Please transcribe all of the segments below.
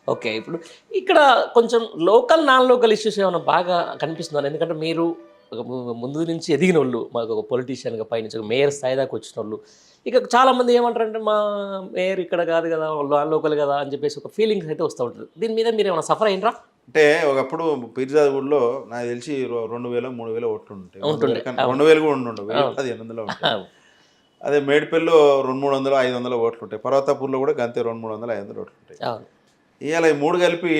Okay. ఇప్పుడు ఇక్కడ కొంచెం లోకల్, నాన్ లోకల్ ఇష్యూస్ ఏమన్నా బాగా కనిపిస్తుందా? ఎందుకంటే మీరు ఒక ముందు నుంచి ఎదిగినోళ్ళు, మాకు ఒక పొలిటీషియన్‌గా పైనుంచి మేయర్ స్థాయి దాకా వచ్చినోళ్ళు. ఇక చాలామంది ఏమంటారంటే, మా మేయర్ ఇక్కడ కాదు కదా! నాన్ లోకల్ కదా! అని చెప్పేసి ఒక ఫీలింగ్స్ అయితే వస్తా ఉంటది. దీని మీద మీరేమైనా సఫర్ అయిండ్రా? అంటే ఒకప్పుడు పీర్జాదిగూడలో నాకు తెలిసి 2000, 3000 ఓట్లుంటాయి. 2000 ఉంటుండే. కన్నా అవును. 2000 కూడా ఉండుండవు. అవును. 1000, 800 ఉంటాయి. అవును. అదే మేడిపల్లిలో 200, 300, 500 ఓట్లుంటాయి. పర్వతాపూర్‌లో కూడా గంతే 200, 300, 500 ఓట్లుంటాయి. అవును. ఇయాల ఈ 3 కలిపి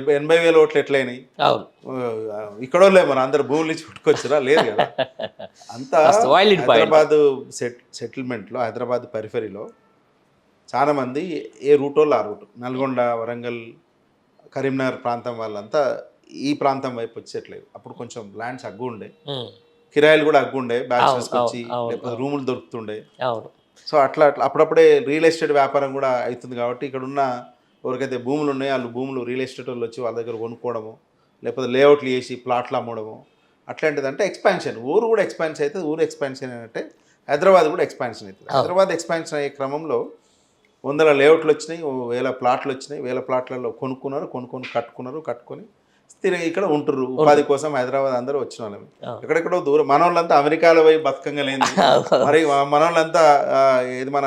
80,000 ఓట్లు ఎట్లయినాయి? అవును. ఇక్కడోళ్ళే మరి అందరు భూములు ఇచ్చి పట్టుకొచ్చిరా? లేదు కదా! అంతా వాస్తవం. Valid point. హైదరాబాదు సెటిల్మెంట్‌లో హైదరాబాద్ పెరిఫెరీలో చాలామంది ఏ రూటోళ్ళు ఆ రూట్. నల్గొండ, వరంగల్, కరీంనగర్ ప్రాంతం వాళ్ళంతా ఈ ప్రాంతం వైపు వచ్చి సెటిల్. అప్పుడు కొంచెం ల్యాండ్స్ అగ్గుండే. హ్మ్. కిరాయిలు కూడా అగ్గుండే. అవును. బ్యాచిలర్స్‌కి అవును. వచ్చి అవును. లేకపోతే అవును. రూములు దొరుకుతుండే. అవును. సో, అట్లా అట్లా అప్పుడప్పుడే రియల్ ఎస్టేట్ వ్యాపారం కూడా అయితుంది కాబట్టి ఇక్కడున్న ఎవరికైతే భూములు ఉన్నాయో ఆళ్ళు భూములు రియల్ ఎస్టేట్ వాళ్ళు వచ్చి వాళ్ళ దగ్గర కొనుక్కోవడము, లేకపోతే లేఅవుట్లు చేసి ప్లాట్లు అమ్మడము, అట్లాంటిదంటే ఎక్స్‌పాన్షన్. ఊరు కూడా ఎక్స్‌పాన్షన్ అయితది. ఊరు ఎక్స్‌పాన్షన్ అయినట్టే హైదరాబాద్ కూడా ఎక్స్‌పాన్షన్ అయితది. అవును. హైదరాబాద్ ఎక్స్‌పాన్షన్ అయ్యే క్రమంలో వందల లేఅవుట్లు వచ్చినాయి. వేల ప్లాట్లు వచ్చినాయి. వేల ప్లాట్లలో కొనుక్కున్నారు. కొనుక్కొని కట్టుకున్నారు. కట్టుకొని స్థిరంగా ఇక్కడ ఉంటుర్రు. ఉపాధి ఉంటుంది. కోసం హైదరాబాద్ అందరూ వచ్చినోళ్ళమే. అవును. ఎక్కడెక్కడో దూరం మనోళ్ళంతా అమెరికాలో పోయి బతకంగా లేంది. మరి మనోళ్ళంతా ఇది మన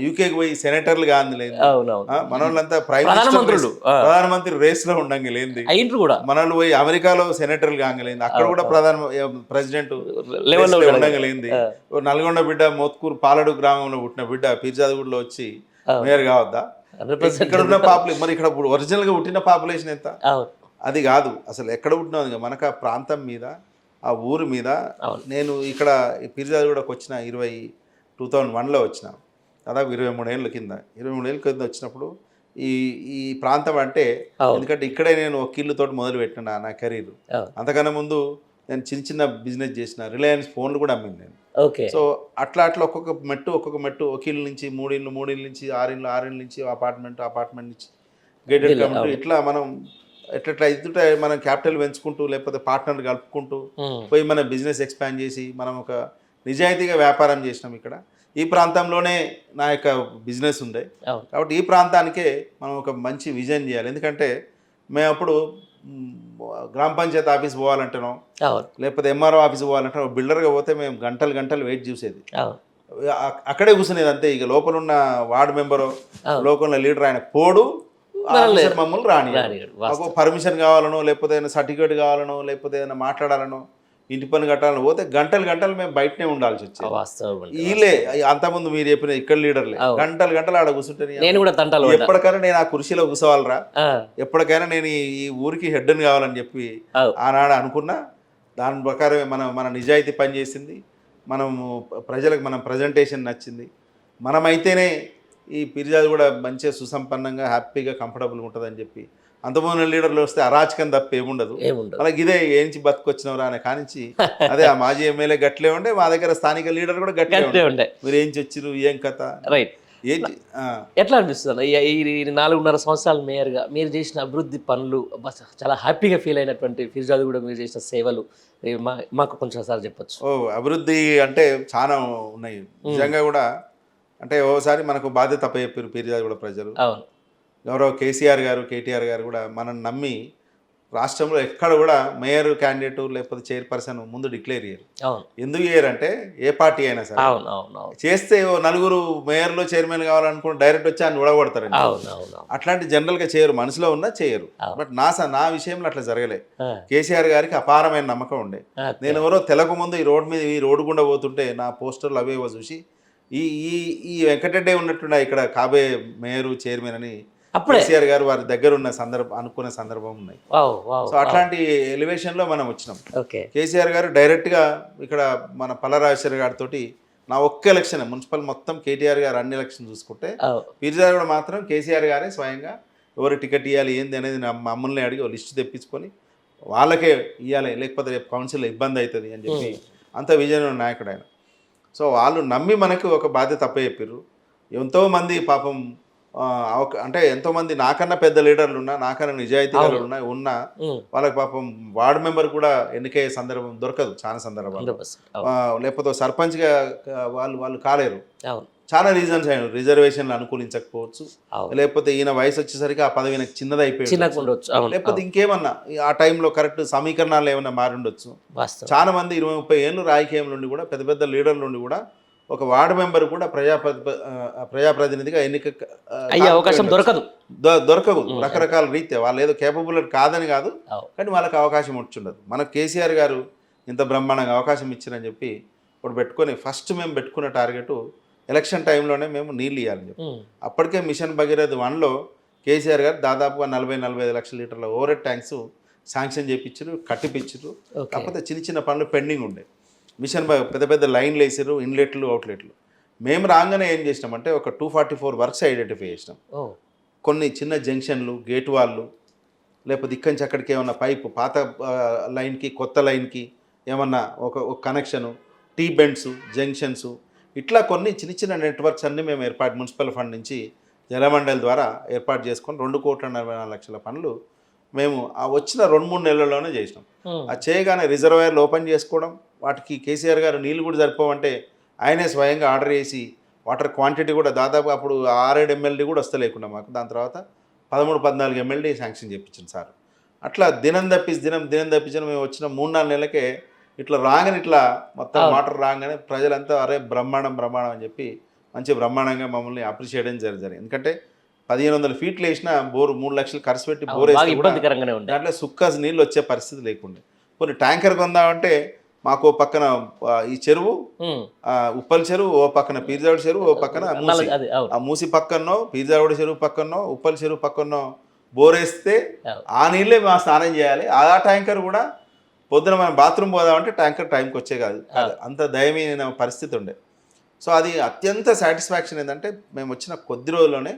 యూకేకి పోయి సెనేటర్లు గాంది లేంది. అవునవును. మనోళ్ళంతా ప్రైమ్ మినిస్టర్ రేస్ ప్రధానమంత్రులు. ఆ! ప్రధానమంత్రి రేస్‌లో ఉండంగా లేంది. అయిండ్రు గూడా. మనోళ్ళు పోయి అమెరికాలో సెనేటర్లు కాంగలేంది. అక్కడ అవును. కూడా అవును. ప్రెసిడెంట్ లెవెల్‌లో రేస్‌లో ఉన్నాడు గదా! ఉండంగా లేంది. ఆ! ఓ నల్గొండ బిడ్డ మోత్కూరు పాలడు గ్రామంలో పుట్టిన బిడ్డ పీర్జాదిగూడలో వచ్చి అవును. మేయర్ కావద్దా? 100% ఇక్కడున్న ఎందుకు? మరి ఇక్కడ ఒరిజినల్‌గా పుట్టిన పాపులేషన్ ఎంత? అవును. అది కాదు. అసలు ఎక్కడ పుట్టినావు మనకు ఆ ప్రాంతం మీద, ఆ ఊరు మీద. అవును. నేను ఇక్కడ పీర్జాదిగూడకు వచ్చిన 2001లో వచ్చిన. దాదాపు 23 ఏళ్ల కింద. 23 ఏళ్ల కింద వచ్చినప్పుడు ఈ ఈ ప్రాంతం అంటే అవును. ఎందుకంటే ఇక్కడే నేను వకీలుతోటి మొదలుపెట్టిన నా కెరీర్. అవును. అంతకన్నా ముందు నేను చిన్న చిన్న బిజినెస్ చేసిన. రిలయన్స్ ఫోన్లు కూడా అమ్మింది నేను. ఓకే. సో, అట్లా అట్లా ఒక్కొక్క మెట్టు వకీల్ నుంచి 3 ఇళ్ళు, 3 ఇళ్ళ నుంచి 6 ఇళ్ళు, 6 ఇళ్ళ నుంచి అపార్ట్మెంట్ నుంచి గేటెడ్ కమ్యూనిటీ అవును. ఇట్లా మనం ఎట్లెట్లా ఎదుట మనం క్యాపిటల్ పెంచుకుంటూ లేకపోతే పార్ట్నర్లు కలుపుకుంటూ హ్మ్. పోయి మన బిజినెస్ ఎక్స్పాండ్ చేసి మనం ఒక నిజాయితీగా వ్యాపారం చేసినాం ఇక్కడ. ఈ ప్రాంతంలోనే నా యొక్క బిజినెస్ ఉండే. అవును. కాబట్టి ఈ ప్రాంతానికే మనం ఒక మంచి విజన్ చేయాలి. ఎందుకంటే మేమప్పుడు హ్మ్, గ్రామ పంచాయతీ ఆఫీస్ పోవాలంటేనో, అవును. లేకపోతే ఎంఆర్ఓ ఆఫీస్ పోవాలంటే బిల్డర్‌గా పోతే మేము గంటలు వెయిట్ చూసేది. అవును. అక్కడే కూర్చునేది అంతే. ఇక లోపలున్న వార్డ్ మెంబరో, అవును. లోకల్‌లో లీడర్ ఆయన పోడు. మనల్ని ఆఫీసర్ మమ్మల్ని రానియ్యడు. రానియ్యడు. మాకు వాస్తవం. పర్మిషన్ కావాలనో, లేకపోతే ఏదైనా సర్టిఫికేట్ కావాలనో, లేకపోతే ఏదైనా మాట్లాడాలనో, ఇంటి పన్ను కట్టాలనో పోతే గంటలు మేము బయటనే ఉండాల్సొచ్చేది. వాస్తవం అండి. ఈళ్ళే వాస్తవం. అంతకుముందు మీరు చెప్పిన ఇక్కడ లీడర్లే. అవును. గంటలు ఆడ కూర్చుంటే నేను గూడా తంటాలు పడ్డా. ఎప్పటికైనా నేను ఆ కుర్చీలో కూర్చోవాలిరా, ఆ! ఎప్పటికైనా నేను ఈ ఊరికి హెడ్‌ని కావాలని చెప్పి అవు. ఆనాడు అనుకున్నా. దాని ప్రకారమే మన నిజాయితీ పనిచేసింది. మనము ప్రజలకు మనం ప్రజెంటేషన్ నచ్చింది. మనమైతేనే ఈ ఫిర్యాదు కూడా మంచిగా సుసంపన్నంగా, హ్యాపీగా, కంఫర్టబుల్‌గా ఉంటదని చెప్పి. అంతకుముందు లీడర్లు వస్తే అరాచకం తప్ప ఏముండదు. ఏముండదు. మనకి ఇదే ఏంచి బతుకొచ్చినవురా అనే కానించి అదే ఆ మాజీ ఎమ్మెల్యే గట్లే ఉండే. మా దగ్గర స్థానిక లీడర్ కూడా గట్లే గట్లే ఉండే. ఉండే. మీరేంచి వచ్చిర్రు? ఏం కథ? రైట్. ఎట్లా ఏంటి ఆ! ఎట్లా అనిపిస్తదన్న? ఈ 4.5 సంవత్సరాలు మేయర్‌గా మీరు చేసిన అభివృద్ధి పనులు అబ్బా! చాలా హ్యాపీగా ఫీల్ అయినటువంటి ఫిర్యాదు మీరు చేసిన సేవలు మాకు కొంచెం సార్ చెప్పొచ్చు. అభివృద్ధి అంటే చానా ఉన్నాయి. హ్మ్. నిజంగా గూడా అంటే ఓసారి మనకు బాధ్యత అప్పచెప్పిర్రు ఫిర్యాదుగూడ ప్రజలు. అవును. గౌరవ కేసీఆర్ గారు, కేటీఆర్ గారు గూడా మనల్ని నమ్మి రాష్ట్రంలో ఎక్కడ గూడా మేయర్ క్యాండిడేట్ లేకపోతే చైర్పర్సన్ ముందు డిక్లేర్ చేయరు. అవును. ఎందుకు చేయరంటే ఏ పార్టీ అయినా సరే. అవును. అవునవును. చేస్తే ఓ నలుగురు మేయర్‌లు, చైర్మన్ కావాలనుకుని డైరెక్ట్ వచ్చి ఆయన ఊడగొడతారండి. అవునవునవును. అట్లాంటి జనరల్‌గా చేయరు. మనసులో ఉన్నా చేయరు. అవును. బట్ నా విషయంలో అట్లా జరగలే. ఆ! కేసీఆర్ గారికి అపారమైన నమ్మకం ఉండే. ఓకే. నేనెవరో తెలవకముందు ఈ రోడ్డు గుండా పోతుంటే నా పోస్టర్‌లు అవేవో చూసి ఈ ఈ ఈ వెంకటరెడ్డే ఉన్నట్టున్నా ఇక్కడ కాబోయే మేయరు, చైర్మన్ అని అప్పుడే. కేసీఆర్ గారు వారి దగ్గరున్న అనుకున్న సందర్భం ఉన్నాయి. వావ్! వావ్! So, wow! అట్లాంటి ఎలివేషన్‌లో మనం వచ్చినాం. ఓకే. కేసీఆర్ గారు డైరెక్ట్‌గా ఇక్కడ మన పల్లా రాజశేఖర్ గారితోటి నా ఒక్క ఎలక్షన్ మున్సిపల్ మొత్తం కేటీఆర్ గారు అన్ని ఎలక్షన్ చూసుకుంటే, అవు. ఫిర్యాదుగూడ మాత్రం కేసీఆర్ గారే స్వయంగా ఎవరు టికెట్ ఇయ్యాలి ఏంది అనేది మమ్మల్ని అడిగి ఓ లిస్ట్ తెప్పించుకొని వాళ్ళకే ఇయ్యాలి. లేకపోతే రేపు కౌన్సిల్‌లో ఇబ్బంది అయితది అని చెప్పి హ్మ్. అంత విజన్ ఉన్న నాయకుడు ఆయన. సో, వాళ్ళు నమ్మి మనకు ఒక బాధ్యత అప్పచెప్పిర్రు. ఎంతోమంది పాపం అంటే ఎంతోమంది నాకన్నా పెద్ద లీడర్లున్నా, నాకన్నా నిజాయితీ అవును. గలోళ్ళున్నా హ్మ్. వాళ్ళకి పాపం వార్డ్ మెంబర్ కూడా ఎన్నికయ్యే సందర్భం దొరకదు చాలా సందర్భాల్లో. 100%. అవును. లేకపోతే సర్పంచ్‌గా వాళ్ళు వాళ్ళు కాలేరు. అవును. చాలా రీజన్స్ అయిన రిజర్వేషన్లు అనుకూలించకపోవచ్చు, అవును. లేకపోతే ఈయన వయసు వచ్చేసరికి ఆ పదవి ఈయనకు చిన్నదైపోయి చిన్నగా ఉండొచ్చు, ఉండొచ్చు. అవును. లేకపోతే అవును. ఇంకేమన్నా ఆ టైంలో కరెక్ట్ సమీకరణాలు ఏమైనా మారి ఉండొచ్చు. వాస్తవం. చాలా మంది 20-30 ఏళ్ళు రాజకీయం నుండి కూడా పెద్ద పెద్ద లీడర్ల నుండి కూడా ఒక వార్డు మెంబర్ కూడా ప్రజాప్రతినిధిగా ఎన్నిక అయ్యే కాకపోయి అవకాశం ఉండొచ్చు. దొరకదు. దొరకదు హ్మ్. రకరకాల రీత్యా, వాళ్ళు ఏదో కేపబుల్ కాదని కాదు, అవు కానీ వాళ్ళకి అవకాశం వచ్చుండదు. మన కేసీఆర్ గారు ఇంత బ్రహ్మాండంగా అవకాశం ఇచ్చారని చెప్పి ఇప్పుడు పెట్టుకొని ఫస్ట్ మేము పెట్టుకున్న టార్గెట్ ఎలక్షన్ టైంలోనే మేము నీళ్ళు ఇవ్వాలని చెప్పి. హ్మ్. అప్పటికే మిషన్ భగీరథ 1లో కేసీఆర్ గారు దాదాపుగా 40-45 లక్షల లీటర్ల ఓవర్ హెడ్ ట్యాంక్స్ శాంక్షన్ చేయించారు, కట్టిపించారు. ఓకే. కాకపోతే చిన్న చిన్న పనులు పెండింగ్ ఉండే. పెద్ద పెద్ద లైన్లు వేసారు, ఇన్లెట్లు అవుట్లెట్లు. మేము రాగానే ఏం చేసినామంటే ఒక 244 వర్క్స్ ఐడెంటిఫై చేసినాం. ఓహ్! కొన్ని చిన్న జంక్షన్లు, గేట్ వాళ్ళు, లేకపోతే ఇక్కడి నుంచి అక్కడికి ఏమన్నా పైపు పాత లైన్కి కొత్త లైన్కి ఏమన్నా ఒక కనెక్షను, టీ బెండ్స్, జంక్షన్స్, ఇట్లా కొన్ని చిన్న చిన్న నెట్వర్క్స్ అన్నీ మేము మున్సిపల్ ఫండ్ నుంచి జలమండలి ద్వారా ఏర్పాటు చేసుకొని 2,44,00,000 పనులు మేము ఆ వచ్చిన 2-3 నెలల్లోనే చేసినాం. హ్మ్. ఆ చేయగానే రిజర్వాయర్లు ఓపెన్ చేసుకోవడం, వాటికి కేసీఆర్ గారు నీళ్ళు కూడా సరిపోవంటే ఆయనే స్వయంగా ఆర్డర్ చేసి వాటర్ క్వాంటిటీ కూడా దాదాపు అప్పుడు 6-7 MLD కూడా వస్తలేకుండా మాకు. దాని తర్వాత 13-14 MLD శాంక్షన్ చేయించింది సార్. అట్లా దినం తప్పించి మేము వచ్చిన 3-4 నెలలకే ఇట్లా రాగానే ఇట్లా మొత్తం అవును. వాటర్ రాగానే ప్రజలంతా అరే బ్రహ్మాండం అని చెప్పి మంచి బ్రహ్మాండంగా మమ్మల్ని అప్రిషియేట్ చేయడం జరిగింది. ఎందుకంటే 1500 ఫీట్లు వేసిన బోరు 3 లక్షలు ఖర్చు పెట్టి అవును. బోర్ బాగా వేస్తే కూడా ఇబ్బందికరంగానే ఉండే. దాంట్లో సుక్కస్ నీళ్ళు వచ్చే పరిస్థితి లేకుండే. కొన్ని ట్యాంకర్ కొందామంటే మాకు ఓ పక్కన ఈ చెరువు, హ్మ్. ఉప్పల్ చెరువు, ఓ పక్కన పీర్జావుడి చెరువు, ఓ పక్కన మూసి. అది అవును. ఆ మూసి పక్కనో, పీర్జావుడి చెరువు పక్కనో, ఉప్పల్ చెరువు పక్కనో బోరేస్తే అవును. ఆ నీళ్ళే మేము స్నానం చేయాలి. ఆ ట్యాంకర్ కూడా పొద్దున మనం బాత్రూమ్ పోదామంటే ట్యాంకర్ టైంకి వచ్చే కాదు. అంత దయనీయమైన పరిస్థితి ఉండే. సో అది అత్యంత సాటిస్ఫాక్షన్ ఏంటంటే మేము వచ్చిన కొద్ది రోజుల్లోనే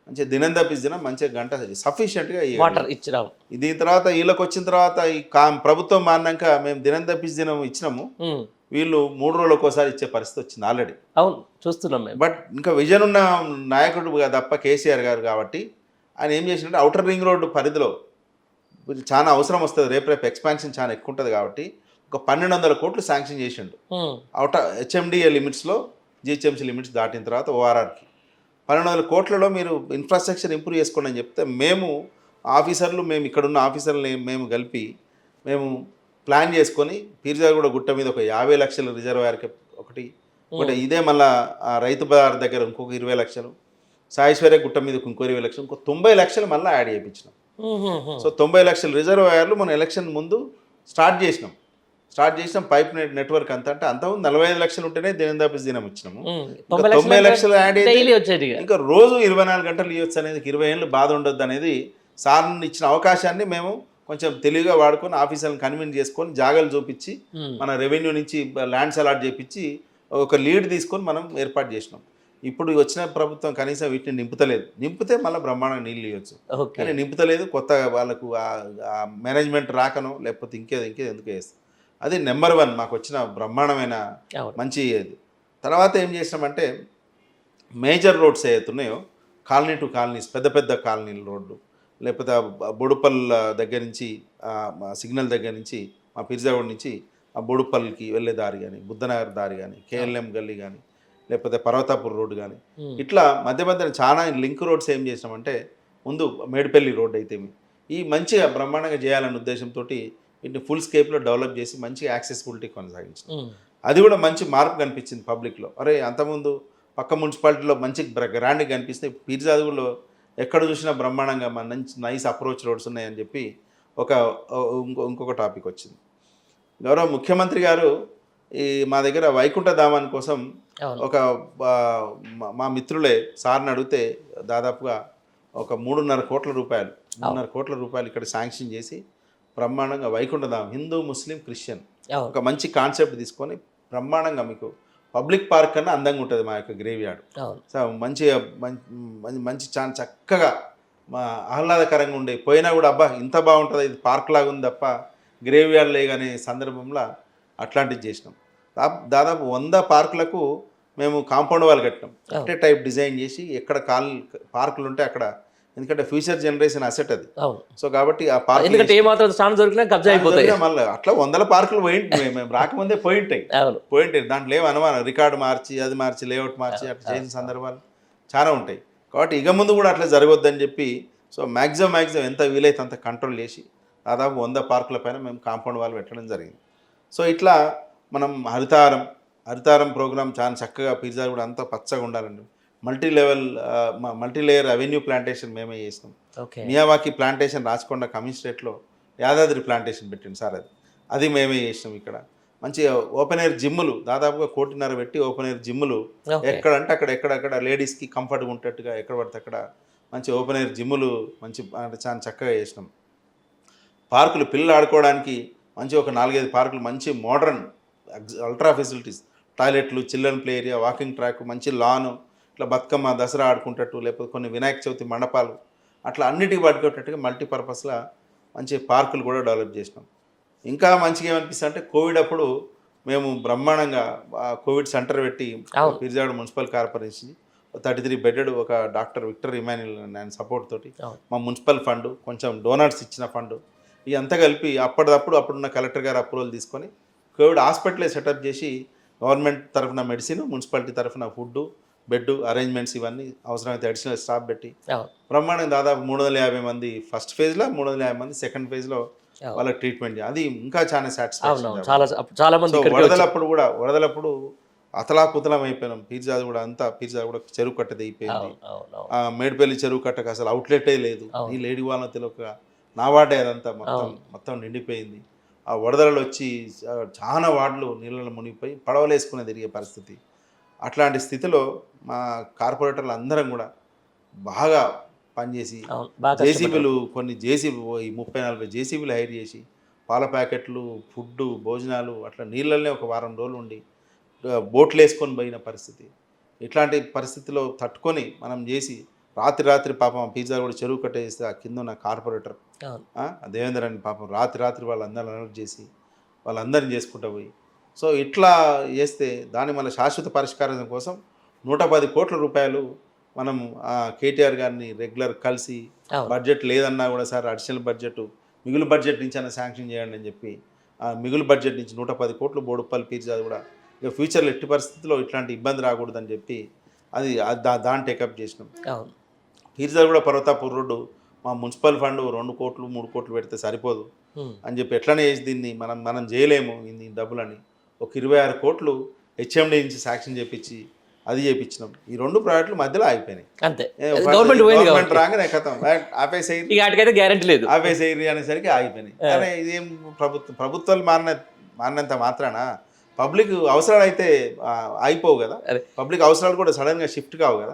మంచిగా దినం తప్పించిన మంచిగా గంట సఫిషియెంట్గా వాటర్ ఇచ్చిరావు. దీని తర్వాత వీళ్ళకి వచ్చిన తర్వాత ఈ ప్రభుత్వం మారినాక మేము దినం తప్పించి దినం ఇచ్చినాము. హ్మ్. వీళ్ళు 3 రోజులకు ఒకసారి ఇచ్చే పరిస్థితి వచ్చింది ఆల్రెడీ. అవును. చూస్తున్నాం మేము. బట్ ఇంకా విజన్ ఉన్న నాయకుడు తప్ప కేసీఆర్ గారు కాబట్టి ఆయన ఏం చేసిందంటే ఔటర్ రింగ్ రోడ్డు పరిధిలో చాలా అవసరం వస్తుంది, రేపు ఎక్స్పాన్షన్ చాలా ఎక్కువ ఉంటుంది కాబట్టి ఒక 1,200 కోట్లు శాంక్షన్ చేసిండు. హ్మ్. హెచ్ఎండిఏ లిమిట్స్లో జిహెచ్ఎంసీ లిమిట్స్ దాటిన తర్వాత ఓఆర్ఆర్కి 1,200 కోట్లలో మీరు ఇన్ఫ్రాస్ట్రక్చర్ ఇంప్రూవ్ చేసుకోండి అని చెప్తే మేము ఆఫీసర్లు, మేము ఇక్కడున్న ఆఫీసర్లు మేము కలిపి మేము ప్లాన్ చేసుకొని పీర్జాగూడ గుట్ట మీద ఒక 50 లక్షల రిజర్వాయర్కి ఒకటి, ఇదే మళ్ళీ రైతు బజార్ దగ్గర ఇంకొక 20 లక్షలు, సాయేశ్వర్య గుట్ట మీద ఇంకో 20 లక్షలు, ఇంకో 90 లక్షలు మళ్ళీ యాడ్ చేయించినాం. సో 90 లక్షల రిజర్వాయర్లు మన ఎలక్షన్ ముందు స్టార్ట్ చేసినాం పైప్ నెట్వర్క్ అంతా. అంటే అంతకుముందు 45 లక్షలు ఉంటేనే దినం తప్పించి దినం ఇచ్చినాము. 90 లక్షలు యాడ్ అయితే ఇంకా రోజు 24 గంటలు ఇవ్వచ్చు అనేది 20 ఏళ్ళు బాధ ఉండొద్దు అనేది సార్ ఇచ్చిన అవకాశాన్ని మేము కొంచెం తెలివిగా వాడుకొని ఆఫీసర్లను కన్విన్స్ చేసుకొని జాగాలు చూపించి మన రెవెన్యూ నుంచి ల్యాండ్స్ అలాట్ చేయించి ఒక లీడ్ తీసుకొని మనం ఏర్పాటు చేసినాం. ఇప్పుడు వచ్చిన ప్రభుత్వం కనీసం వీటిని నింపితే మళ్ళీ బ్రహ్మాండంగా నీళ్ళు ఇవ్వచ్చు, కానీ నింపుతలేదు. కొత్త వాళ్ళకు మేనేజ్మెంట్ రాకనో లేకపోతే ఇంకేదో ఎందుకు వేస్తాం. అది నెంబర్ 1 మాకు వచ్చిన బ్రహ్మాండమైన మంచి ఇది. తర్వాత ఏం చేసినామంటే మేజర్ రోడ్స్ ఏవైతే ఉన్నాయో కాలనీ టు కాలనీస్, పెద్ద కాలనీల రోడ్లు, లేకపోతే బొడుపల్ దగ్గర నుంచి సిగ్నల్ దగ్గర నుంచి మా పిర్జాగూడ నుంచి ఆ బొడుపల్కి వెళ్ళే దారి కానీ, బుద్ధనగర్ దారి కానీ, కేఎల్ఎం గల్లీ కానీ, లేకపోతే పర్వతాపూర్ రోడ్డు కానీ, ఇట్లా మధ్య చాలా లింక్ రోడ్స్ ఏం చేసినామంటే ముందు మేడిపల్లి రోడ్డు అయితే ఈ మంచిగా బ్రహ్మాండంగా చేయాలనే ఉద్దేశంతో వీటిని ఫుల్ స్కేప్లో డెవలప్ చేసి మంచిగా యాక్సెసిబిలిటీ కొనసాగించాం. అది కూడా మంచి మార్పు కనిపించింది పబ్లిక్లో. అరే అంతకుముందు పక్క మున్సిపాలిటీలో మంచి గ్రాండ్గా కనిపిస్తే పీర్జాగూడలో ఎక్కడ చూసినా బ్రహ్మాండంగా నైస్ అప్రోచ్ రోడ్స్ ఉన్నాయని చెప్పి ఇంకొక టాపిక్ వచ్చింది. గౌరవ ముఖ్యమంత్రి గారు మా దగ్గర వైకుంఠ ధామాన్ కోసం ఒక మా మిత్రులే సార్ని అడిగితే దాదాపుగా ఒక 3.5 కోట్ల రూపాయలు ఇక్కడ శాంక్షన్ చేసి బ్రహ్మాండంగా వైకుంఠ ధామం, హిందూ ముస్లిం క్రిస్టియన్ ఒక మంచి కాన్సెప్ట్ తీసుకొని బ్రహ్మాండంగా మీకు పబ్లిక్ పార్క్ కన్నా అందంగా ఉంటుంది మా యొక్క గ్రేవ్ యార్డ్. సో మంచి చాలా చక్కగా ఆహ్లాదకరంగా ఉండే, పోయినా కూడా అబ్బా ఇంత బాగుంటుంది ఇది పార్క్ లాగా ఉంది తప్ప గ్రేవ్ యార్డ్ లేదనే సందర్భంలో అట్లాంటివి చేసినాం. దాదాపు 100 పార్కులకు మేము కాంపౌండ్ వాళ్ళు కట్టినాం. ఒకటే టైప్ డిజైన్ చేసి ఎక్కడ పార్కులు ఉంటే అక్కడ ఎందుకంటే ఫ్యూచర్ జనరేషన్ అసెట్ అది. అవును. సో కాబట్టి ఆ పార్క్ ఎందుకంటే ఏ మాత్రం స్థానం దొరికినా కబ్జా అయిపోతాయి. మళ్ళీ అట్లా 100 పార్కులు మేము రాకముందే పోయింటాయి. అవును. దాంట్లో ఏం అనుమానం, రికార్డు మార్చి అది మార్చి లేఅవుట్ మార్చి అట్లా చేసిన సందర్భాలు చాలా ఉంటాయి. కాబట్టి ఇక ముందు కూడా అట్లా జరగొద్దని చెప్పి సో మ్యాక్సిమం ఎంత వీలైతే అంత కంట్రోల్ చేసి దాదాపు 100 పార్కుల పైన మేము కాంపౌండ్ వాళ్ళు పెట్టడం జరిగింది. సో ఇట్లా మనం హరితారం ప్రోగ్రామ్ చాలా చక్కగా పిజ్జా కూడా అంతా పచ్చగా ఉండాలండి. మల్టీ లేయర్ అవెన్యూ ప్లాంటేషన్ మేమే చేసినాం. ఓకే. మియావాకి ప్లాంటేషన్ రాచకొండ కమిషనరేట్లో యాదాద్రి ప్లాంటేషన్ పెట్టింది సార్, అది మేమే చేసినాం. ఇక్కడ మంచి ఓపెన్ ఎయిర్ జిమ్ములు దాదాపుగా 1.5 కోటి పెట్టి ఓపెన్ ఎయిర్ జిమ్ములు ఎక్కడంటే ఎక్కడెక్కడ లేడీస్కి కంఫర్ట్గా ఉండేట్టుగా ఎక్కడ పడితే అక్కడ మంచి ఓపెన్ ఎయిర్ జిమ్ములు మంచి అంటే చాలా చక్కగా చేసినాం. పార్కులు పిల్లలు ఆడుకోవడానికి మంచి ఒక 4-5 పార్కులు మంచి మోడర్న్ అల్ట్రా ఫెసిలిటీస్, టాయిలెట్లు, children play area, walking track, మంచి లాను, ఇట్లా బతుకమ్మ దసరా ఆడుకుంటట్టు లేకపోతే కొన్ని వినాయక చవితి మండపాలు అట్లా అన్నిటికీ పట్టుకునేటట్టుగా మల్టీపర్పస్లో మంచి పార్కులు కూడా డెవలప్ చేసినాం. ఇంకా మంచిగా ఏమనిపిస్తుంది అంటే కోవిడ్ అప్పుడు మేము బ్రహ్మాండంగా కోవిడ్ సెంటర్ పెట్టి పిర్జాడ మున్సిపల్ కార్పొరేషన్ 33 బెడెడ్ ఒక డాక్టర్ విక్టర్ ఇమాన్యుల్ ఆయన సపోర్ట్ తోటి మా మున్సిపల్ ఫండ్ కొంచెం డోనర్స్ ఇచ్చిన ఫండ్ ఇదంతా కలిపి అప్పుడున్న కలెక్టర్ గారు అప్రూవల్ తీసుకొని కోవిడ్ హాస్పిటలే సెటప్ చేసి గవర్నమెంట్ తరఫున మెడిసిన్, మున్సిపాలిటీ తరఫున ఫుడ్, బెడ్ అరేంజ్మెంట్స్ ఇవన్నీ అవసరమైతే అడిషనల్ స్టాఫ్ పెట్టి బ్రహ్మాండం దాదాపు 350 మంది ఫస్ట్ ఫేజ్లో, 350 మంది సెకండ్ ఫేజ్లో వాళ్ళకి ట్రీట్మెంట్. అది ఇంకా చాలా సాటిస్ఫాక్షన్. చాలా మంది వరదలప్పుడు అతలాకుతలం అయిపోయినాం. పిజ్జా కూడా చెరువు కట్ట దిగిపోయింది. మేడిపల్లి చెరువు కట్టకు అసలు అవుట్లెటే లేదు. ఈ లేడీ వాళ్ళని తెలియక నా వాడే అదంతా మొత్తం నిండిపోయింది. ఆ వరదలలో వచ్చి చాలా వార్డులు నీళ్ళలో మునిగిపోయి పడవలేసుకుని తిరిగే పరిస్థితి. అట్లాంటి స్థితిలో మా కార్పొరేటర్లు అందరం కూడా బాగా పనిచేసి కొన్ని జేసీబీ 30-40 జేసీబీలు హైర్ చేసి పాల ప్యాకెట్లు, ఫుడ్డు, భోజనాలు అట్లా నీళ్ళనే ఒక వారం రోజులు ఉండి బోట్లు వేసుకొని పోయిన పరిస్థితి. ఇట్లాంటి పరిస్థితిలో తట్టుకొని మనం చేసి రాత్రి పాపం పిజ్జా కూడా చెరువు కట్టేస్తే ఆ కింద ఉన్న కార్పొరేటర్ దేవేందర్ అని పాపం రాత్రి వాళ్ళందరూ అలర్ట్ చేసి వాళ్ళందరినీ చేసుకుంటూ పోయి సో ఇట్లా చేస్తే దాని మన శాశ్వత పరిష్కారం కోసం 110 కోట్ల రూపాయలు మనం కేటీఆర్ గారిని రెగ్యులర్ కలిసి బడ్జెట్ లేదన్నా కూడా సార్ అడిషనల్ బడ్జెట్ మిగులు బడ్జెట్ నుంచి అయినా శాంక్షన్ చేయండి అని చెప్పి మిగులు బడ్జెట్ నుంచి 110 కోట్లు బోడుప్పల్ పిజ్జా కూడా ఇక ఫ్యూచర్లో ఎట్టి పరిస్థితుల్లో ఇట్లాంటి ఇబ్బంది రాకూడదని చెప్పి దాన్ని టేకప్ చేసినాం. పిజ్జా కూడా పర్వతాపూర్ రోడ్డు మా మున్సిపల్ ఫండ్ 2 కోట్లు 3 కోట్లు పెడితే సరిపోదు అని చెప్పి ఎట్లనే చేసి దీన్ని మనం చేయలేము ఇన్ని డబ్బులని ఒక 26 కోట్లు హెచ్ఎండి నుంచి శాంక్షన్ చేపించి అది చేయించినాం. ఈ 2 ప్రాజెక్టులు మధ్యలో ఆగిపోయినాయి. అంతే గవర్నమెంట్ రాగానే కథం ఆపేసేయి అనేసరికి ఆగిపోయినాయి. కానీ ఇదేం ప్రభుత్వాలు మారినంత మాత్రాన పబ్లిక్ అవసరాలు అయితే అయిపోవు కదా. పబ్లిక్ అవసరాలు కూడా సడన్గా షిఫ్ట్ కావు కదా.